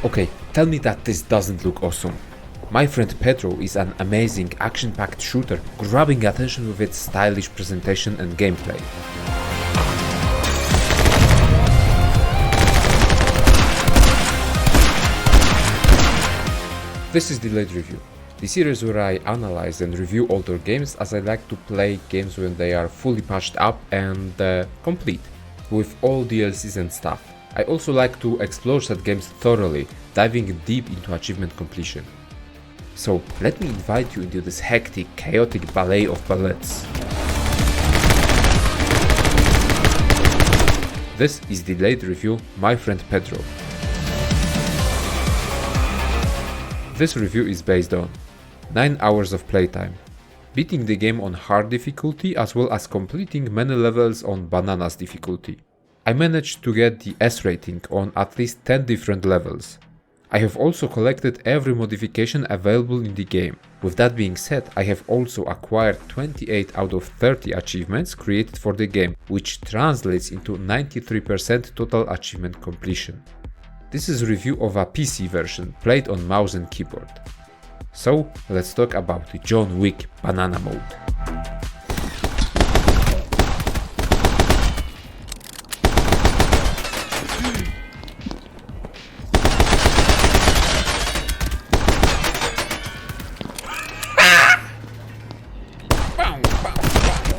Okay, tell me that this doesn't look awesome. My Friend Pedro is an amazing action-packed shooter, grabbing attention with its stylish presentation and gameplay. This is Delayed Review, the series where I analyze and review older games, as I like to play games when they are fully patched up and complete, with all DLCs and stuff. I also like to explore said games thoroughly, diving deep into achievement completion. So let me invite you into this hectic, chaotic ballet of ballets. This is Delayed Review, My Friend Pedro. This review is based on 9 hours of playtime, beating the game on hard difficulty as well as completing many levels on bananas difficulty. I managed to get the S rating on at least 10 different levels. I have also collected every modification available in the game. With that being said, I have also acquired 28 out of 30 achievements created for the game, which translates into 93% total achievement completion. This is a review of a PC version, played on mouse and keyboard. So let's talk about the John Wick banana mode.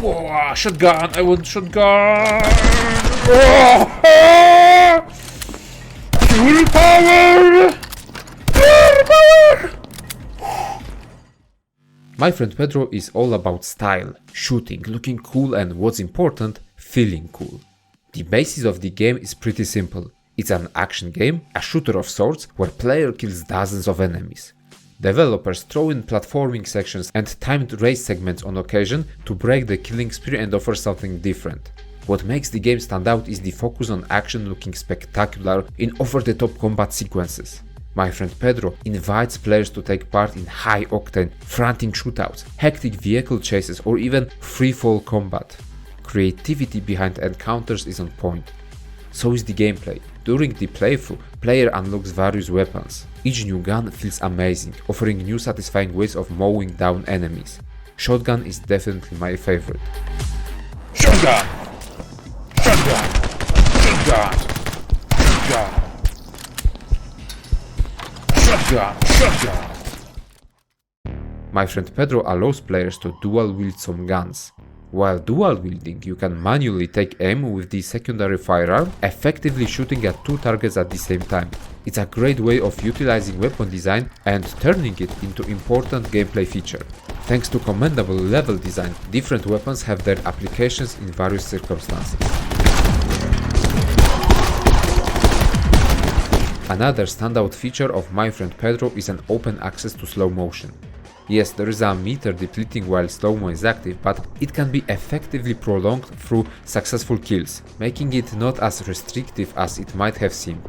Whoa, shotgun! I want shotgun! Oh! Full power! Full power! My Friend Pedro is all about style, shooting, looking cool, and what's important, feeling cool. The basis of the game is pretty simple. It's an action game, a shooter of sorts, where player kills dozens of enemies. Developers throw in platforming sections and timed race segments on occasion to break the killing spree and offer something different. What makes the game stand out is the focus on action looking spectacular in over-the-top combat sequences. My Friend Pedro invites players to take part in high-octane, frantic shootouts, hectic vehicle chases, or even free-fall combat. Creativity behind encounters is on point. So is the gameplay. During the playthrough, player unlocks various weapons. Each new gun feels amazing, offering new satisfying ways of mowing down enemies. Shotgun is definitely my favorite. Shotgun! Shotgun! Shotgun! Shotgun! Shotgun! Shotgun! My Friend Pedro allows players to dual wield some guns. While dual wielding, you can manually take aim with the secondary firearm, effectively shooting at two targets at the same time. It's a great way of utilizing weapon design and turning it into important gameplay feature. Thanks to commendable level design, different weapons have their applications in various circumstances. Another standout feature of My Friend Pedro is an open access to slow motion. Yes, there is a meter depleting while slow-mo is active, but it can be effectively prolonged through successful kills, making it not as restrictive as it might have seemed.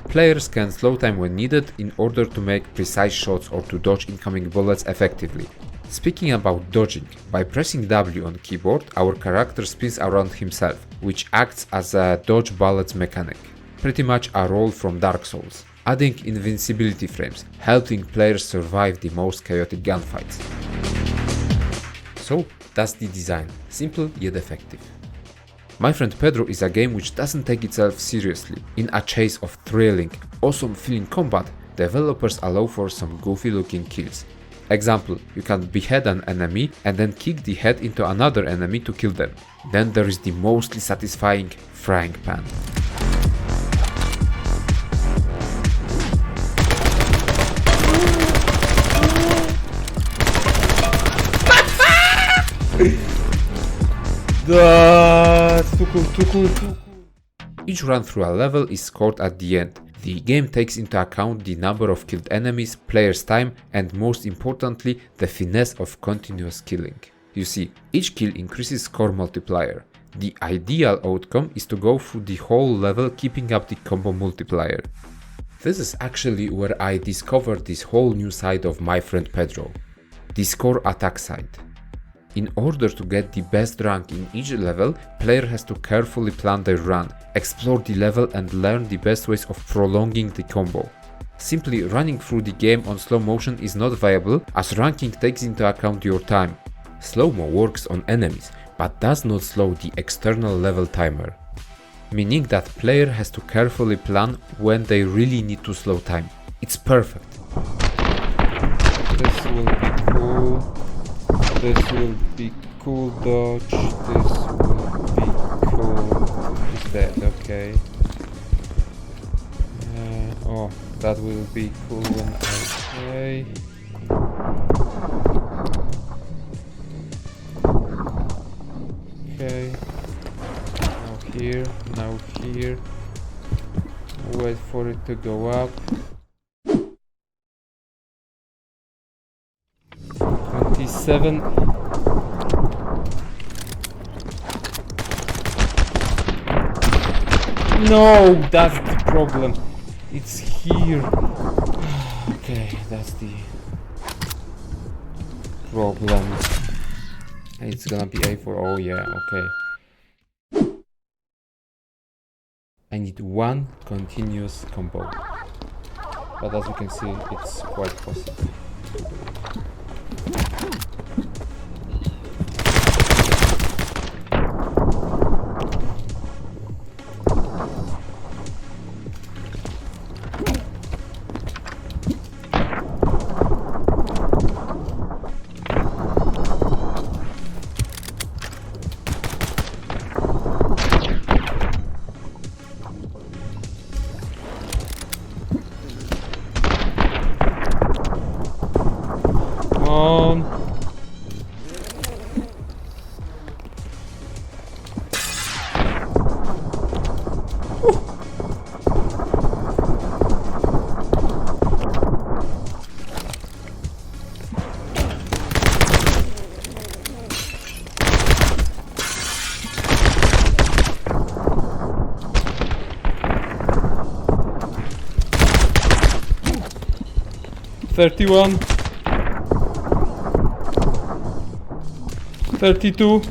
Players can slow time when needed in order to make precise shots or to dodge incoming bullets effectively. Speaking about dodging, by pressing W on keyboard, our character spins around himself, which acts as a dodge bullets mechanic, pretty much a role from Dark Souls, adding invincibility frames, helping players survive the most chaotic gunfights. So that's the design, simple yet effective. My Friend Pedro is a game which doesn't take itself seriously. In a chase of thrilling, awesome feeling combat, developers allow for some goofy looking kills. Example, you can behead an enemy and then kick the head into another enemy to kill them. Then there is the mostly satisfying frying pan. That's too cool, too cool, too cool. Each run through a level is scored at the end. The game takes into account the number of killed enemies, players' time, and most importantly, the finesse of continuous killing. You see, each kill increases score multiplier. The ideal outcome is to go through the whole level keeping up the combo multiplier. This is actually where I discovered this whole new side of My Friend Pedro, the score attack side. In order to get the best rank in each level, player has to carefully plan their run, explore the level and learn the best ways of prolonging the combo. Simply running through the game on slow motion is not viable, as ranking takes into account your time. Slow-mo works on enemies, but does not slow the external level timer, meaning that player has to carefully plan when they really need to slow time. It's perfect. This will be cool. This will be cool dodge. This will be cool. He's dead, okay. Oh, that will be cool when I play. Okay. Now here. Wait for it to go up. 27. No, that's the problem. It's here. Okay, that's the problem. It's gonna be A4. Oh yeah, okay. I need one continuous combo. But as you can see, it's quite possible. On. $31. 32.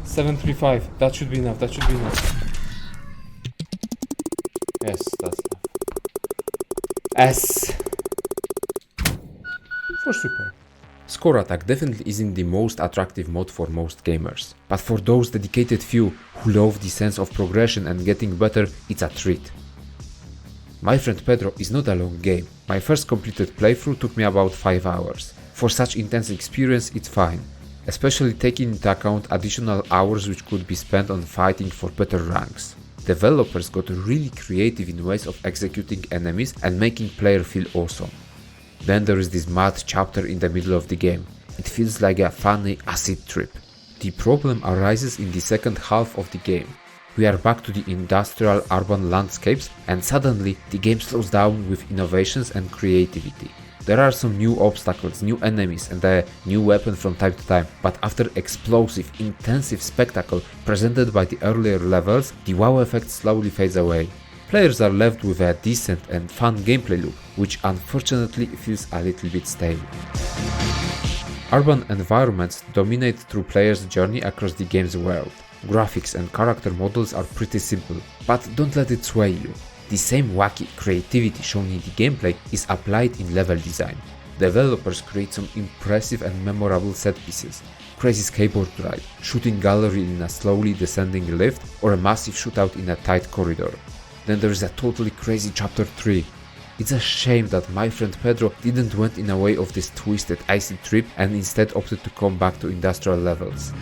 735. That should be enough. That should be enough. Yes, that's enough. S. For super. Score attack definitely isn't the most attractive mode for most gamers, but for those dedicated few who love the sense of progression and getting better, it's a treat. My Friend Pedro is not a long game. My first completed playthrough took me about 5 hours. For such intense experience, it's fine, especially taking into account additional hours which could be spent on fighting for better ranks. Developers got really creative in ways of executing enemies and making player feel awesome. Then there is this mad chapter in the middle of the game. It feels like a funny acid trip. The problem arises in the second half of the game. We are back to the industrial urban landscapes and suddenly the game slows down with innovations and creativity. There are some new obstacles, new enemies and a new weapon from time to time, but after explosive, intensive spectacle presented by the earlier levels, the wow effect slowly fades away. Players are left with a decent and fun gameplay loop, which unfortunately feels a little bit stale. Urban environments dominate through players' journey across the game's world. Graphics and character models are pretty simple, but don't let it sway you. The same wacky creativity shown in the gameplay is applied in level design. Developers create some impressive and memorable set pieces. Crazy skateboard ride, shooting gallery in a slowly descending lift, or a massive shootout in a tight corridor. Then there is a totally crazy chapter 3. It's a shame that My Friend Pedro didn't went in a way of this twisted icy trip and instead opted to come back to industrial levels.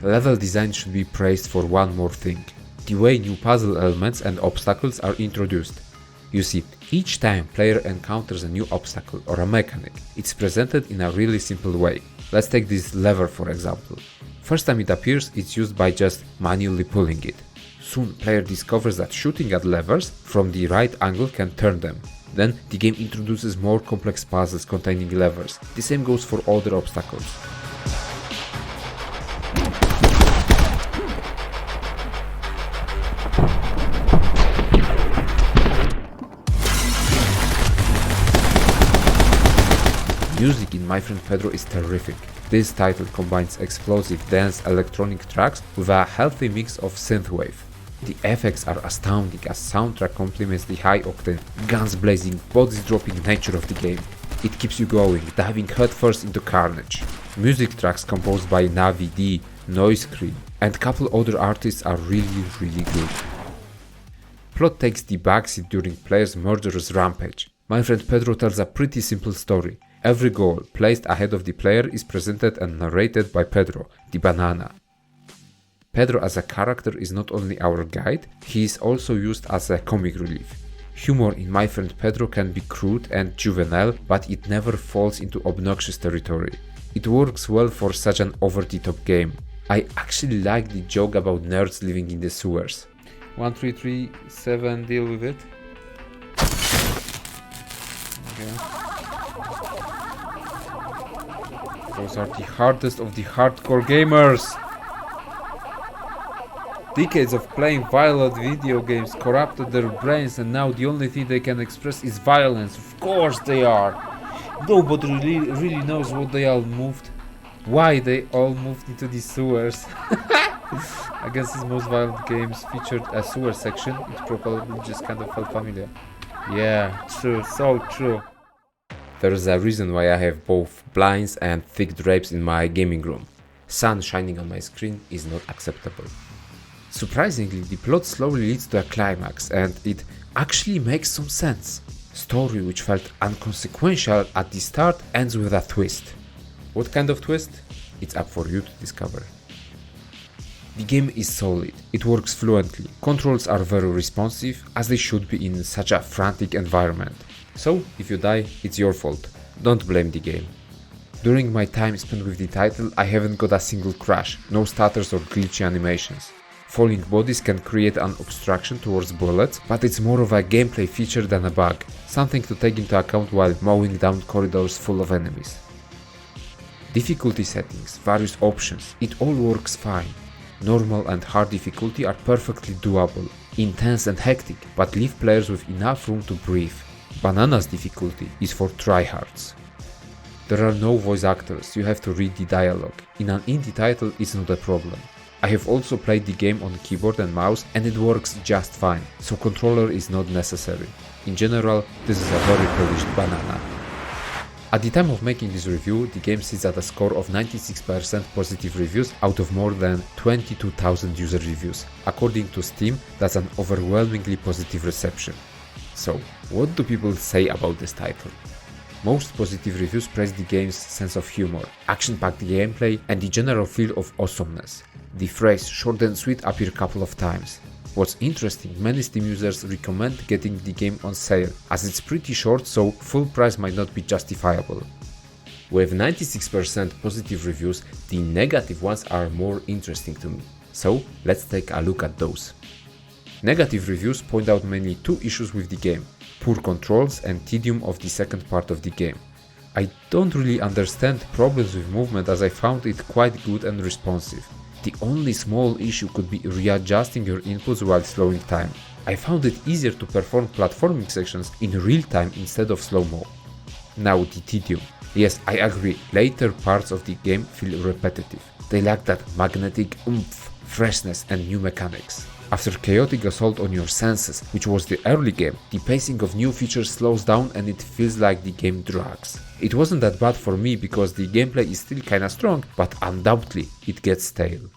Level design should be praised for one more thing: the way new puzzle elements and obstacles are introduced. You see, each time player encounters a new obstacle or a mechanic, it's presented in a really simple way. Let's take this lever for example. First time it appears, it's used by just manually pulling it. Soon player discovers that shooting at levers from the right angle can turn them. Then the game introduces more complex puzzles containing levers. The same goes for other obstacles. Music in My Friend Pedro is terrific. This title combines explosive dance electronic tracks with a healthy mix of synthwave. The effects are astounding as soundtrack complements the high-octane, guns blazing, bodies dropping nature of the game. It keeps you going, diving headfirst into carnage. Music tracks composed by Navi D, Noise Cream, and couple other artists are really good. Plot takes the backseat during players' murderous rampage. My Friend Pedro tells a pretty simple story. Every goal placed ahead of the player is presented and narrated by Pedro, the banana. Pedro as a character is not only our guide, he is also used as a comic relief. Humor in My Friend Pedro can be crude and juvenile, but it never falls into obnoxious territory. It works well for such an over-the-top game. I actually like the joke about nerds living in the sewers. 1337, deal with it. Okay. Those are the hardest of the hardcore gamers. Decades of playing violent video games corrupted their brains, and now the only thing they can express is violence. Of course they are. Nobody really knows what they all moved. Why they all moved into the sewers. I guess his most violent games featured a sewer section. It probably just kind of felt familiar. Yeah, true, so true. There is a reason why I have both blinds and thick drapes in my gaming room. Sun shining on my screen is not acceptable. Surprisingly, the plot slowly leads to a climax, and it actually makes some sense. Story which felt inconsequential at the start ends with a twist. What kind of twist? It's up for you to discover. The game is solid, it works fluently, controls are very responsive, as they should be in such a frantic environment. So, if you die, it's your fault. Don't blame the game. During my time spent with the title, I haven't got a single crash, no stutters or glitchy animations. Falling bodies can create an obstruction towards bullets, but it's more of a gameplay feature than a bug, something to take into account while mowing down corridors full of enemies. Difficulty settings, various options, it all works fine. Normal and hard difficulty are perfectly doable, intense and hectic, but leave players with enough room to breathe. Banana's difficulty is for tryhards. There are no voice actors, you have to read the dialogue. In an indie title, it's not a problem. I have also played the game on keyboard and mouse and it works just fine, so controller is not necessary. In general, this is a very polished banana. At the time of making this review, the game sits at a score of 96% positive reviews out of more than 22,000 user reviews. According to Steam, that's an overwhelmingly positive reception. So, what do people say about this title? Most positive reviews praise the game's sense of humor, action-packed gameplay, and the general feel of awesomeness. The phrase "short and sweet" appear a couple of times. What's interesting, many Steam users recommend getting the game on sale, as it's pretty short, so full price might not be justifiable. With 96% positive reviews, the negative ones are more interesting to me. So let's take a look at those. Negative reviews point out mainly two issues with the game: poor controls and tedium of the second part of the game. I don't really understand problems with movement, as I found it quite good and responsive. The only small issue could be readjusting your inputs while slowing time. I found it easier to perform platforming sections in real time instead of slow-mo. Now the tedium. Yes, I agree, later parts of the game feel repetitive. They lack that magnetic oomph, freshness and new mechanics. After chaotic assault on your senses, which was the early game, the pacing of new features slows down and it feels like the game drags. It wasn't that bad for me because the gameplay is still kinda strong, but undoubtedly it gets stale.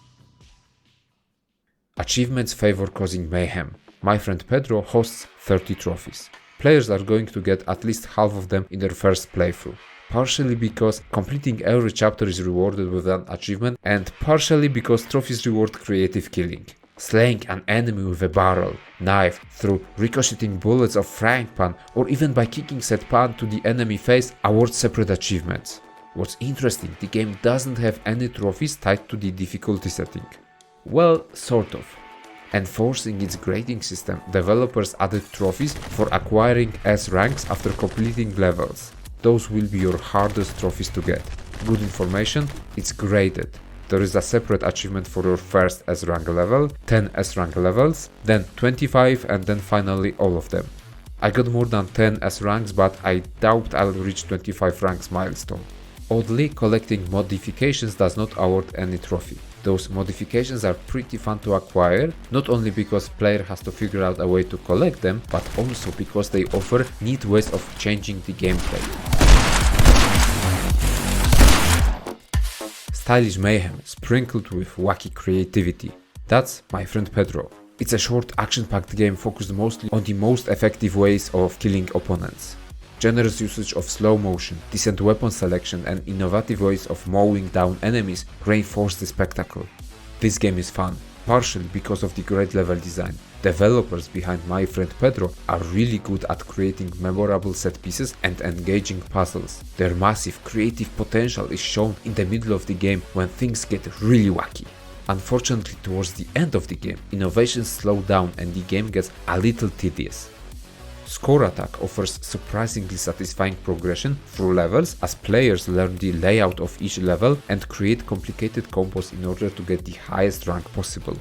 Achievements favor causing mayhem. My Friend Pedro hosts 30 trophies. Players are going to get at least half of them in their first playthrough. Partially because completing every chapter is rewarded with an achievement, and partially because trophies reward creative killing. Slaying an enemy with a barrel, knife, through ricocheting bullets of frying pan, or even by kicking said pan to the enemy face awards separate achievements. What's interesting, the game doesn't have any trophies tied to the difficulty setting. Well, sort of. Enforcing its grading system, developers added trophies for acquiring S ranks after completing levels. Those will be your hardest trophies to get. Good information, it's graded. There is a separate achievement for your first S rank level, 10 S rank levels, then 25 and then finally all of them. I got more than 10 S ranks, but I doubt I'll reach 25 ranks milestone. Oddly, collecting modifications does not award any trophy. Those modifications are pretty fun to acquire, not only because player has to figure out a way to collect them, but also because they offer neat ways of changing the gameplay. Stylish mayhem sprinkled with wacky creativity. That's My Friend Pedro. It's a short, action-packed game focused mostly on the most effective ways of killing opponents. Generous usage of slow motion, decent weapon selection and innovative ways of mowing down enemies reinforce the spectacle. This game is fun, partially because of the great level design. Developers behind My Friend Pedro are really good at creating memorable set pieces and engaging puzzles. Their massive creative potential is shown in the middle of the game when things get really wacky. Unfortunately, towards the end of the game, innovations slow down and the game gets a little tedious. Score Attack offers surprisingly satisfying progression through levels as players learn the layout of each level and create complicated combos in order to get the highest rank possible.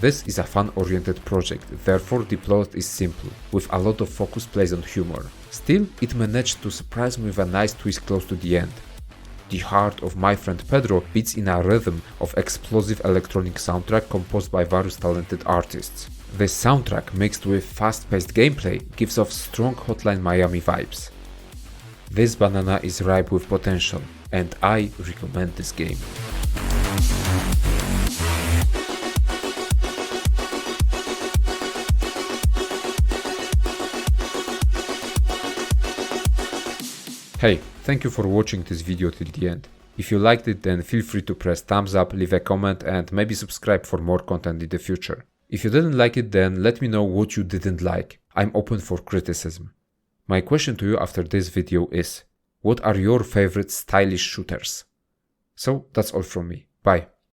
This is a fun-oriented project, therefore the plot is simple, with a lot of focus placed on humor. Still, it managed to surprise me with a nice twist close to the end. The heart of My Friend Pedro beats in a rhythm of explosive electronic soundtrack composed by various talented artists. This soundtrack mixed with fast-paced gameplay gives off strong Hotline Miami vibes. This banana is ripe with potential, and I recommend this game. Hey, thank you for watching this video till the end. If you liked it, then feel free to press thumbs up, leave a comment and maybe subscribe for more content in the future. If you didn't like it, then let me know what you didn't like. I'm open for criticism. My question to you after this video is, what are your favorite stylish shooters? So that's all from me. Bye.